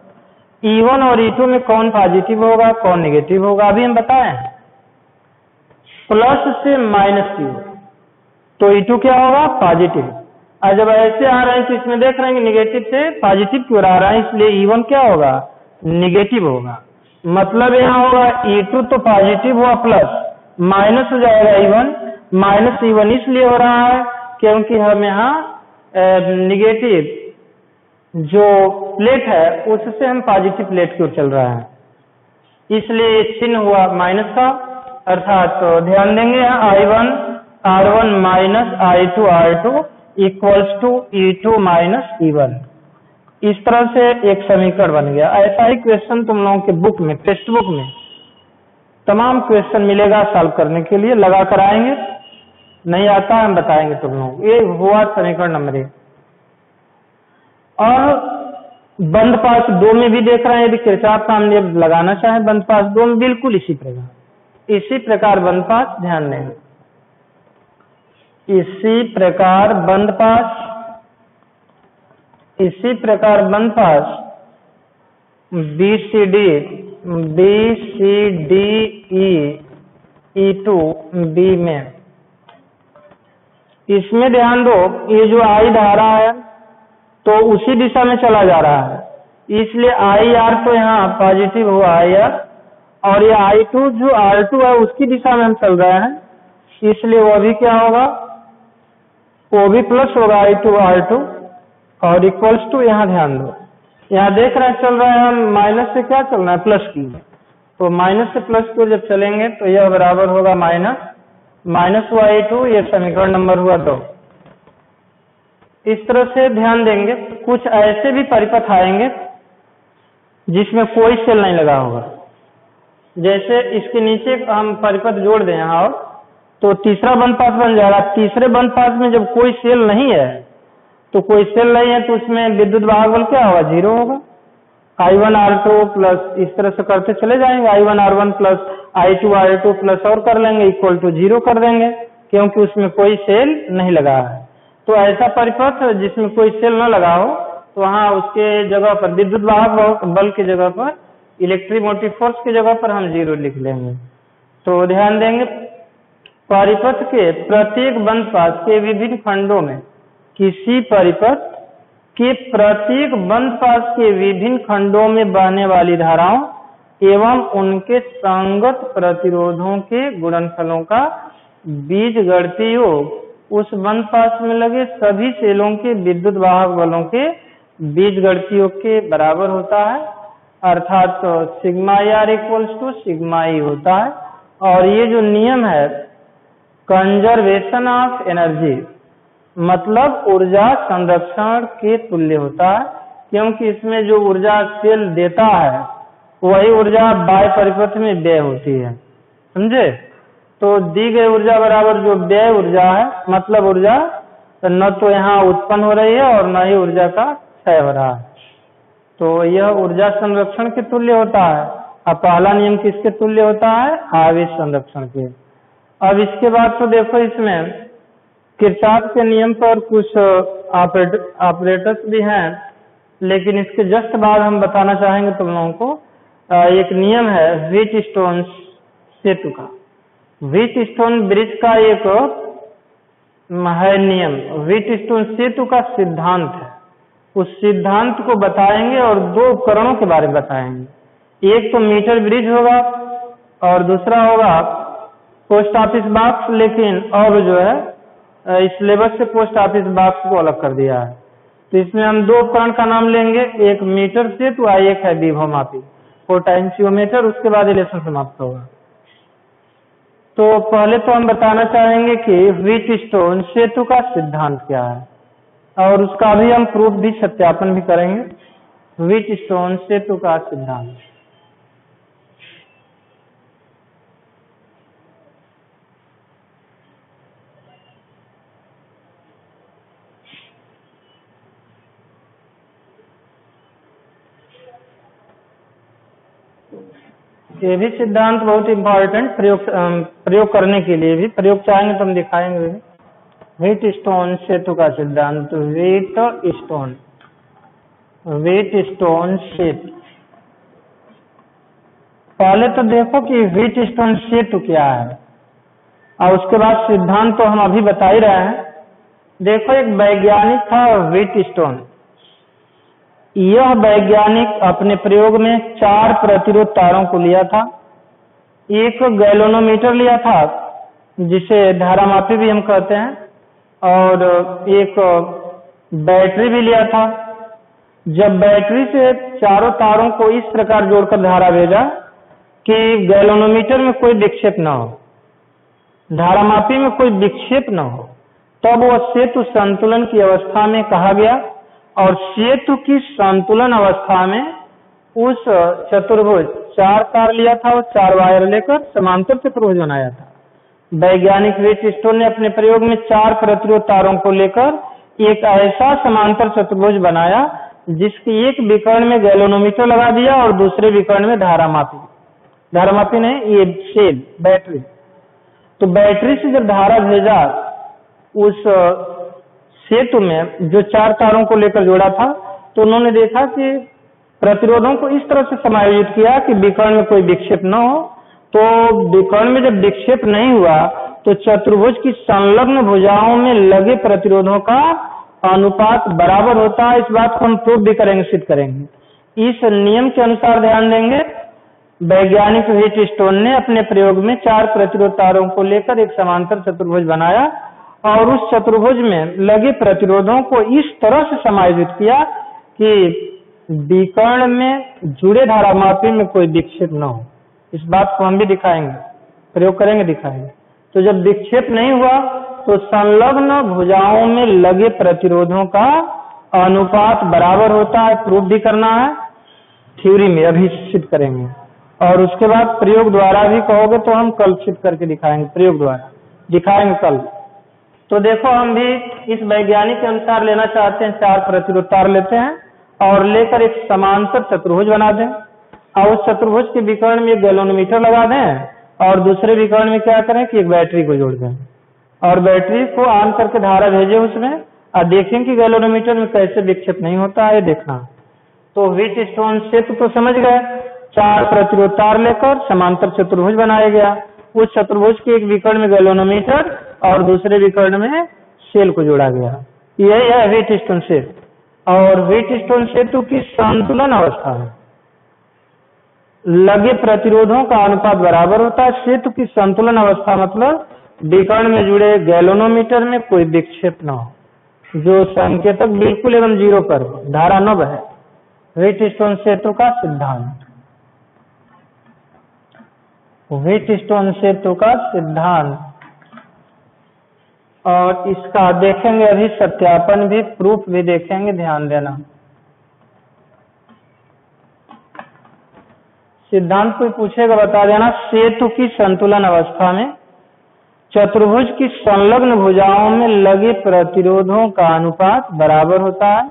E1 और E2 में कौन पॉजिटिव होगा, कौन नेगेटिव होगा, अभी हम बताएं। प्लस से माइनस की ओर तो E2 क्या होगा, पॉजिटिव, और जब ऐसे आ रहे हैं तो इसमें देख रहे हैं कि निगेटिव से पॉजिटिव की ओर आ रहा है, इसलिए E1 क्या होगा, निगेटिव होगा। मतलब यहाँ होगा E2 तो पॉजिटिव हुआ प्लस माइनस हो जाएगा E1, माइनस E1 इसलिए हो रहा है क्योंकि हम यहाँ निगेटिव जो प्लेट है उससे हम पॉजिटिव प्लेट की ओर चल रहे हैं, इसलिए चिन्ह हुआ माइनस का, अर्थात तो ध्यान देंगे यहाँ I1 R1 minus I2 R2 equals to E2 minus E1। इस तरह से एक समीकरण बन गया। ऐसा ही क्वेश्चन तुम लोगों के बुक में, टेक्स्ट बुक में तमाम क्वेश्चन मिलेगा सॉल्व करने के लिए, लगा कर आएंगे, नहीं आता हम बताएंगे तुम लोग। ये हुआ समीकरण नंबर 1। और बंद पास 2 में भी देख रहे हैं, यदि किरचॉफ का हम नियम लगाना चाहे बंद पास 2 में, बिल्कुल इसी प्रकार बंद पास, ध्यान देंगे, इसी प्रकार बंद पास BCD E2 B में, इसमें ध्यान दो, ये जो I धारा है तो उसी दिशा में चला जा रहा है, इसलिए IR तो यहाँ पॉजिटिव हुआ IR, और ये I2 जो R2 है उसकी दिशा में हम चल रहे हैं, इसलिए वो भी क्या होगा, वो भी प्लस होगा I2 R2 और इक्वल्स टू, यहाँ ध्यान दो, यहाँ देख रहे हैं चल रहे हैं हम माइनस से क्या चल रहा है, प्लस की, तो माइनस से प्लस की जब चलेंगे तो यह बराबर होगा माइनस हुआ I2, ये समीकरण नंबर हुआ 2। इस तरह से ध्यान देंगे। कुछ ऐसे भी परिपथ आएंगे जिसमें कोई सेल नहीं लगा होगा, जैसे इसके नीचे हम परिपथ जोड़ दें यहाँ, और तो तीसरा बंद पास बन जाएगा। तीसरे बंद पास में जब कोई सेल नहीं है तो उसमें विद्युत वाहक बल क्या होगा, 0 होगा। I1 R2 प्लस इस तरह से करते चले जाएंगे, I1 R1 plus I2 R2 plus और कर लेंगे, इक्वल टू 0 कर देंगे, क्योंकि उसमें कोई सेल नहीं लगा है। तो ऐसा परिपथ जिसमें कोई सेल न लगा हो तो वहाँ उसके जगह पर विद्युत वाहक बल की जगह पर, इलेक्ट्रोमोटिव फोर्स की जगह पर हम 0 लिख लेंगे। तो ध्यान देंगे, परिपथ के प्रत्येक बंद पास के विभिन्न खंडों में किसी परिपथ के प्रत्येक बंद पास के विभिन्न खंडों में बहने वाली धाराओं एवं उनके संगत प्रतिरोधों के गुणनफलों का बीजगणितीय योग उस बंद पास में लगे सभी सेलों के विद्युत वाहक बलों के बीजगणितीयों के बराबर होता है, अर्थात sigma R equals to sigma E होता है। और ये जो नियम है कंजर्वेशन ऑफ एनर्जी मतलब ऊर्जा संरक्षण के तुल्य होता है, क्योंकि इसमें जो ऊर्जा सेल देता है वही ऊर्जा बाह्य परिपथ में व्यय होती है, समझे। तो दी गई ऊर्जा बराबर जो व्यय ऊर्जा है, मतलब ऊर्जा न तो यहाँ उत्पन्न हो रही है और न ही ऊर्जा का क्षय हो रहा है, तो यह ऊर्जा संरक्षण के तुल्य होता है। अब पहला नियम किसके तुल्य होता है? आवेश संरक्षण के। अब इसके बाद तो देखो इसमें किरचॉफ के नियम पर कुछ ऑपरेटर्स भी हैं, लेकिन इसके जस्ट बाद हम बताना चाहेंगे तुम लोगों को एक नियम है व्हीटस्टोन सेतु का। व्हीटस्टोन ब्रिज का एक है नियम, व्हीटस्टोन सेतु का सिद्धांत है। उस सिद्धांत को बताएंगे और दो उपकरणों के बारे में बताएंगे। एक तो मीटर ब्रिज होगा और दूसरा होगा पोस्ट ऑफिस बॉक्स, लेकिन अब जो है इस सिलेबस से पोस्ट ऑफिस बॉक्स को अलग कर दिया है। तो इसमें हम दो उपकरण का नाम लेंगे, एक मीटर सेतु और एक है विभवमापी पोटेंशियोमीटर। उसके बाद रिलेशन समाप्त होगा। तो पहले तो हम बताना चाहेंगे कि व्हीटस्टोन सेतु का सिद्धांत क्या है और उसका भी हम प्रूफ भी सत्यापन भी करेंगे। व्हीटस्टोन सेतु का सिद्धांत ये भी सिद्धांत बहुत इम्पोर्टेंट प्रयोग करने के लिए भी, प्रयोग चाहेंगे तो हम दिखाएंगे भी। व्हीटस्टोन सेतु का सिद्धांत, व्हीटस्टोन सेतु। पहले तो देखो कि व्हीटस्टोन सेतु क्या है और उसके बाद सिद्धांत तो हम अभी बता ही रहे हैं। देखो एक वैज्ञानिक था व्हीटस्टोन। यह वैज्ञानिक अपने प्रयोग में 4 प्रतिरोध तारों को लिया था। एक गैल्वेनोमीटर लिया था जिसे धारामापी भी हम कहते हैं, और एक बैटरी भी लिया था। जब बैटरी से चारों तारों को इस प्रकार जोड़कर धारा भेजा कि गैल्वेनोमीटर में कोई विक्षेप न हो, धारामापी में कोई विक्षेप न हो, तब वह सेतु संतुलन की अवस्था में कहा गया। और सेतु की संतुलन अवस्था में उस चतुर्भुज 4 तार लिया था और 4 वायर लेकर समांतर चतुर्भुज बनाया था। वैज्ञानिक व्हीटस्टोन ने अपने प्रयोग में 4 प्रतिरोध तारों को लेकर एक ऐसा समांतर चतुर्भुज बनाया जिसकी एक विकर्ण में गैल्वेनोमीटर लगा दिया और दूसरे विकर्ण में धारामापी ने ये सेल बैटरी। तो बैटरी से जब धारा भेजा उस सेतु में जो 4 तारों को लेकर जोड़ा था, तो उन्होंने देखा कि प्रतिरोधों को इस तरह से समायोजित किया कि विकर्ण में कोई विक्षेप न हो। तो विकर्ण में जब विक्षेप नहीं हुआ तो चतुर्भुज की संलग्न भुजाओं में लगे प्रतिरोधों का अनुपात बराबर होता है। इस बात को हम प्रूव भी करेंगे, सिद्ध करेंगे। इस नियम के अनुसार ध्यान देंगे, वैज्ञानिक व्हीटस्टोन ने अपने प्रयोग में 4 प्रतिरोध तारों को लेकर एक समांतर चतुर्भुज बनाया और उस चतुर्भुज में लगे प्रतिरोधों को इस तरह से समायोजित किया कि विकर्ण में जुड़े धारामापी में कोई विक्षेप न हो। इस बात को हम भी दिखाएंगे, प्रयोग करेंगे, दिखाएंगे। तो जब विक्षेप नहीं हुआ तो संलग्न भुजाओं में लगे प्रतिरोधों का अनुपात बराबर होता है। प्रूफ भी करना है, थ्योरी में अभी सिद्ध करेंगे और उसके बाद प्रयोग द्वारा भी कहोगे तो हम कल सिद्ध करके दिखाएंगे, प्रयोग द्वारा दिखाएंगे कल। तो देखो हम भी इस वैज्ञानिक के अनुसार लेना चाहते हैं, 4 प्रतिरोध तार लेते हैं और लेकर एक समांतर चतुर्भुज बना दें और उस चतुर्भुज के विकर्ण में एक गैल्वेनोमीटर लगा दें और दूसरे विकर्ण में क्या करें कि एक बैटरी को जोड़ दें और बैटरी को ऑन करके धारा भेजे उसमें और देखें कि गैल्वेनोमीटर में कैसे विक्षेप नहीं होता है, देखना। तो व्हीटस्टोन सेतु तो समझ गए, 4 प्रतिरोध तार लेकर समांतर चतुर्भुज बनाया गया। उस चतुर्भुज के एक विकर्ण में गैल्वेनोमीटर और दूसरे विकर्ण में सेल को जोड़ा गया। यही है व्हीटस्टोन सेतु। और व्हीटस्टोन सेतु की संतुलन अवस्था है, लगे प्रतिरोधों का अनुपात बराबर होता है। सेतु की संतुलन अवस्था मतलब विकर्ण में जुड़े गैल्वेनोमीटर में कोई विक्षेप न हो। जो संकेतक बिल्कुल एकदम जीरो पर हो, धारा नव है। व्हीटस्टोन सेतु का सिद्धांत, व्हीटस्टोन सेतु का सिद्धांत, और इसका देखेंगे अभी सत्यापन भी, प्रूफ भी देखेंगे, ध्यान देना। सिद्धांत कोई पूछेगा बता देना। सेतु की संतुलन अवस्था में चतुर्भुज की संलग्न भुजाओं में लगे प्रतिरोधों का अनुपात बराबर होता है,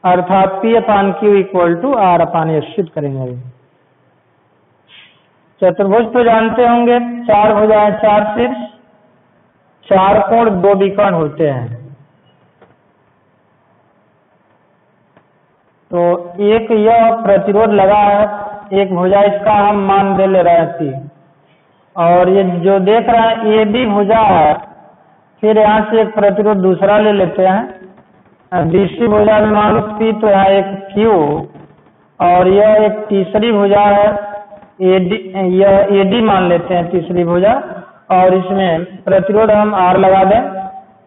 अर्थात P/Q = R/S सिद्ध करेंगे। चतुर्भुज तो जानते होंगे, 4 भुजाएं, 4 शीर्ष, 4 कोण, 2 विकर्ण होते हैं। तो एक यह प्रतिरोध लगा है, एक भुजा, इसका हम मान दे ले रहे थे, और ये जो देख रहे हैं ये भी भुजा है। फिर यहाँ से एक प्रतिरोध दूसरा ले लेते हैं, दूसरी भुजा में मान लो P, तो यहाँ एक Q, और यह एक तीसरी भुजा है AD, यह AD मान लेते हैं तीसरी भुजा, और इसमें प्रतिरोध हम R लगा दें।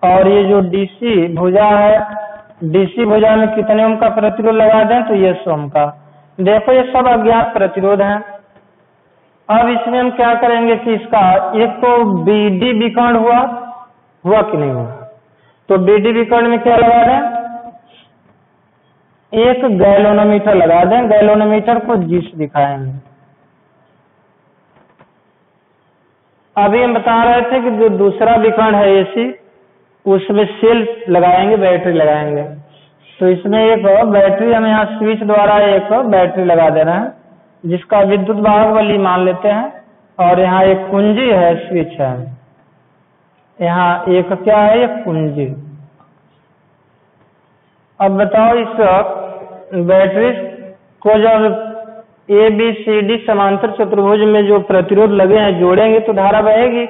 और ये जो DC भुजा है, DC भुजा में कितने ओम का प्रतिरोध लगा दें, तो ये 100 ओम का। देखो ये सब अज्ञात प्रतिरोध हैं। अब इसमें हम क्या करेंगे कि इसका एक तो BD विकर्ण हुआ कि नहीं हुआ, तो BD विकर्ण में क्या लगा दें, एक गैल्वेनोमीटर लगा दें। गैल्वेनोमीटर को G से दिखाएंगे। अभी हम बता रहे थे कि जो दूसरा विकर्ण है AC, उसमें सेल लगाएंगे, बैटरी लगाएंगे। तो इसमें एक बैटरी हम यहाँ स्विच द्वारा एक बैटरी लगा दे रहे हैं, जिसका विद्युत वाहक बल मान लेते हैं, और यहाँ एक कुंजी है, स्विच है, यहाँ एक क्या है, एक कुंजी। अब बताओ इस बैटरी को जब ABCD समांतर चतुर्भुज में जो प्रतिरोध लगे हैं जोड़ेंगे तो धारा बहेगी।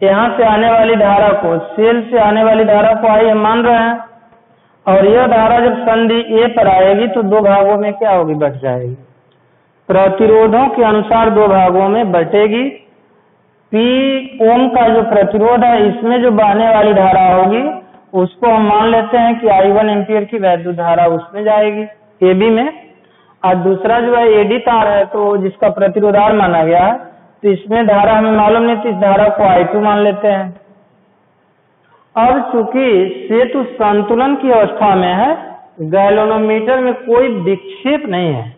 यहाँ से आने वाली धारा को, सेल से आने वाली धारा को आई हम मान रहे हैं, और यह धारा जब संधि A पर आएगी तो 2 भागों में क्या होगी, बट जाएगी। प्रतिरोधों के अनुसार 2 भागों में बटेगी। P ओम का जो प्रतिरोध है, इसमें जो बहने वाली धारा होगी उसको हम मान लेते हैं कि I1 एम्पियर की वैद्युत धारा उसमें जाएगी AB में, और दूसरा जो है AD तार है, तो जिसका प्रतिरोध R माना गया है, तो इसमें धारा हमें मालूम नहीं, तो इस धारा को I2 मान लेते हैं। अब चूंकि सेतु संतुलन की अवस्था में है, गैल्वेनोमीटर में कोई विक्षेप नहीं है,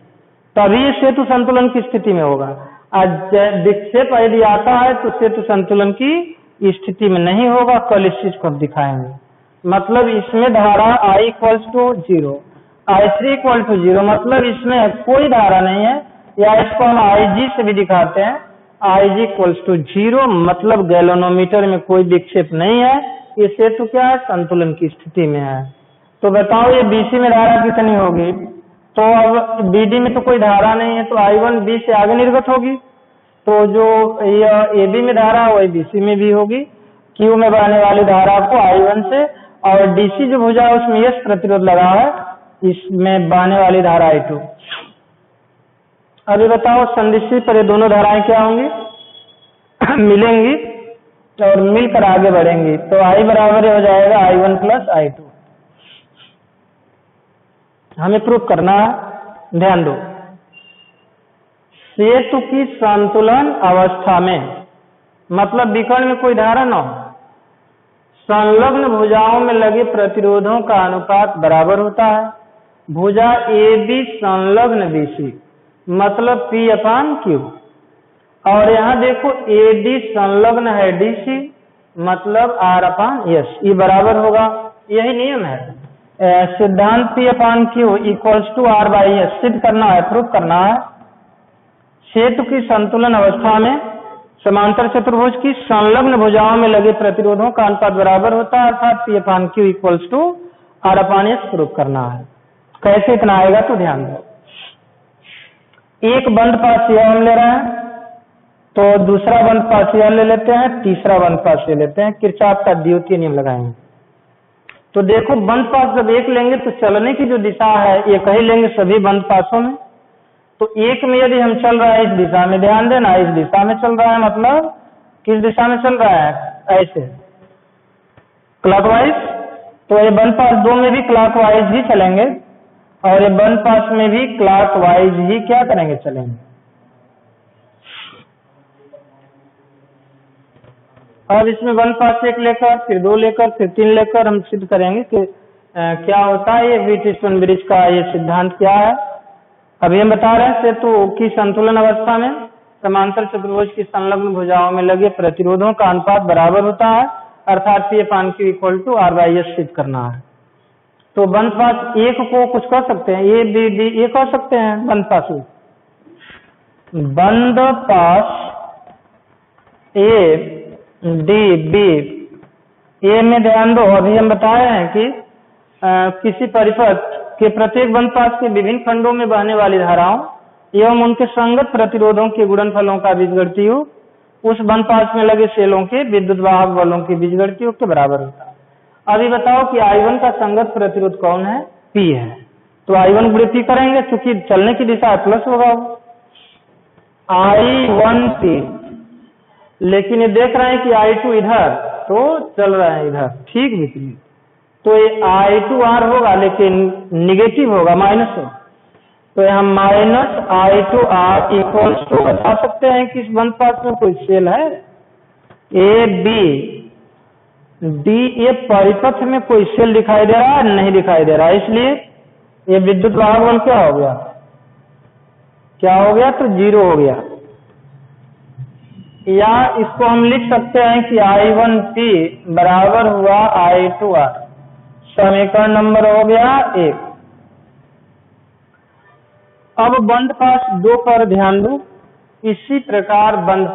तभी ये सेतु संतुलन की स्थिति में होगा। आज विक्षेप यदि आता है तो सेतु संतुलन की स्थिति में नहीं होगा। कल इस चीज को दिखाएंगे। मतलब इसमें धारा I = 0, I3 = 0, मतलब इसमें कोई धारा नहीं है, या इसको हम IG से भी दिखाते हैं, IG = 0, मतलब गैल्वेनोमीटर में कोई विक्षेप नहीं है। ये सेतु क्या है, संतुलन की स्थिति में है। तो बताओ ये BC में धारा कितनी होगी, तो अब BD में तो कोई धारा नहीं है, तो I1 B से आगे निर्गत होगी, तो जो यह AB में धारा है वही BC में भी होगी। Q में बहने वाली धारा को I1 से, और DC जो भुजा है उसमें S प्रतिरोध लगा है, इसमें बहने वाली धारा I2। अभी बताओ संदिग्ध पर ये दोनों धाराएं क्या होंगी, मिलेंगी और मिलकर आगे बढ़ेंगी, तो I बराबर हो जाएगा I1 + I2। हमें प्रूफ करना है, ध्यान दो। सेतु की संतुलन अवस्था में, मतलब विकर्ण में कोई धारा न हो, संलग्न भुजाओं में लगे प्रतिरोधों का अनुपात बराबर होता है। भुजा AB संलग्न BC, मतलब P/Q, और यहाँ देखो AD संलग्न है DC, मतलब R/S, ये बराबर होगा। यही नियम है। सिद्धांत P/Q = R/S सिद्ध करना है, प्रूफ करना है। सेतु की संतुलन अवस्था में समांतर चतुर्भुज की संलग्न भुजाओं में लगे प्रतिरोधों का अनुपात बराबर होता है, अर्थात P/Q = R/S प्रूफ करना है। कैसे इतना आएगा तो ध्यान दो। एक बंद पास यह हम ले रहे हैं, तो दूसरा बंद पास यह ले लेते हैं, तीसरा बंद पास ले लेते हैं। किरचॉफ का द्वितीय नियम लगाएंगे। तो देखो बंद पास जब एक लेंगे तो चलने की जो दिशा है एक ही लेंगे सभी बंद पासों में। तो एक में यदि हम चल रहा है इस दिशा में, ध्यान देना, इस दिशा में चल रहा है, मतलब किस दिशा में चल रहा है, ऐसे क्लॉकवाइज, तो ये बंद पास 2 में भी क्लॉकवाइज ही चलेंगे और ये बंद पास में भी क्लॉकवाइज ही क्या करेंगे, चलेंगे। अब इसमें बंद पास 1 लेकर फिर 2 लेकर फिर 3 लेकर हम सिद्ध करेंगे कि क्या होता है ये व्हीटस्टोन ब्रिज का ये सिद्धांत क्या है। अभी हम बता रहे हैं सेतु की संतुलन अवस्था में समांतर चतुर्भुज की संलग्न भुजाओं में लगे प्रतिरोधों का अनुपात बराबर होता है, अर्थात P/Q = R/S सिद्ध करना है। तो बंद पास 1 को कुछ कर सकते हैं, A B D ये कर सकते हैं। बंद पास A D B, ए में ध्यान दो, अभी हम बताए हैं कि किसी परिपथ के प्रत्येक बंद पास के विभिन्न खंडों में बहने वाली धाराओं एवं उनके संगत प्रतिरोधों के गुणनफलों का बीजगणितीय उस बंद पास में लगे सेलों के विद्युत वाहक बलों के बीजगणितीय के बराबर होता है। अभी बताओ कि I1 का संगत प्रतिरोध कौन है, P है। तो I1 गुणे P करेंगे, चूंकि चलने की दिशा प्लस होगा I1P, लेकिन ये देख रहे हैं कि I2 इधर तो चल रहा है इधर, ठीक विपरीत। तो ये I2R होगा लेकिन निगेटिव होगा, माइनस होगा। तो यहाँ -I2R = बता सकते हैं कि इस बंद पास में कोई सेल है A B D, ये परिपथ में कोई सेल दिखाई दे रहा है, नहीं दिखाई दे रहा है, इसलिए ये विद्युत वाहक बल क्या हो गया, तो 0 हो गया। या इसको हम लिख सकते हैं कि I1P बराबर हुआ I2R, समीकरण नंबर हो गया 1। अब बंद पास 2 पर ध्यान दो। इसी प्रकार बंद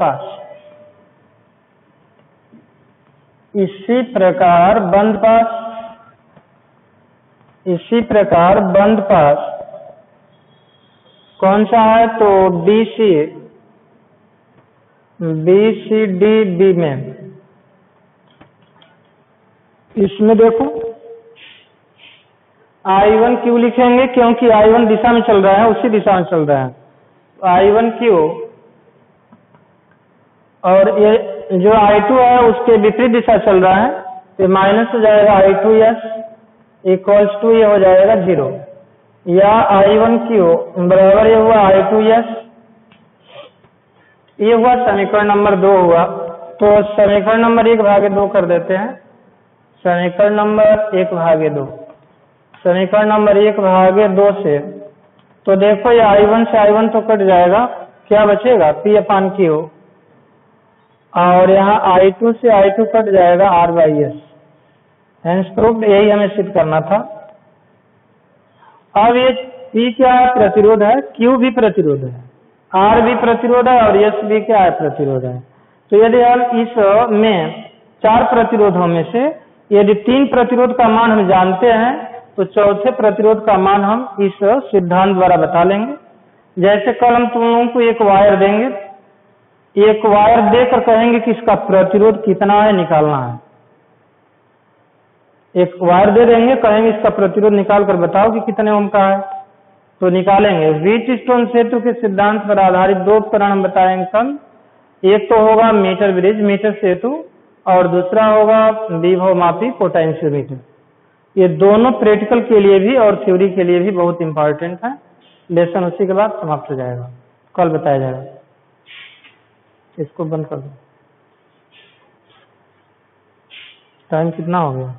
पास कौन सा है, तो BCD में, इसमें देखो I1 क्यों लिखेंगे, क्योंकि I1 दिशा में चल रहा है, उसी दिशा में चल रहा है। I1 क्यों, और ये जो I2 है उसके विपरीत दिशा चल रहा है, तो माइनस हो जाएगा I2S = ये हो जाएगा 0। या I1 क्यों बराबर ये हुआ I2S, ये हुआ समीकरण नंबर 2 हुआ। तो समीकरण नंबर 1/2 कर देते हैं। समीकरण नंबर 1/2, समीकरण नंबर 1/2 से तो देखो ये I1 से I1 तो कट जाएगा, क्या बचेगा P/Q, और यहाँ I2 से I2 कट जाएगा R/S। हेंस प्रूव्ड, यही हमें सिद्ध करना था। अब ये P क्या है, प्रतिरोध है, Q भी प्रतिरोध है, R भी प्रतिरोध है और S भी क्या है, प्रतिरोध है। तो यदि हम इस में 4 प्रतिरोधों में से यदि 3 प्रतिरोध का मान हम जानते हैं तो चौथे प्रतिरोध का मान हम इस सिद्धांत द्वारा बता लेंगे। जैसे कल हम तुम लोगों को एक वायर देंगे, एक वायर देकर कहेंगे कि इसका प्रतिरोध कितना है, निकालना है। एक वायर दे देंगे, कहेंगे इसका प्रतिरोध निकाल कर बताओ कि कितने ओम का है, तो निकालेंगे। व्हीटस्टोन सेतु के सिद्धांत पर आधारित 2 उपकरण हम बताएंगे कल। एक तो होगा मीटर ब्रिज, मीटर सेतु, और दूसरा होगा विभवमापी पोटेंशियोमीटर। ये दोनों प्रैक्टिकल के लिए भी और थ्योरी के लिए भी बहुत इंपॉर्टेंट है। लेसन उसी के बाद समाप्त हो जाएगा, कल बताया जाएगा। इसको बंद कर दो, टाइम कितना हो गया।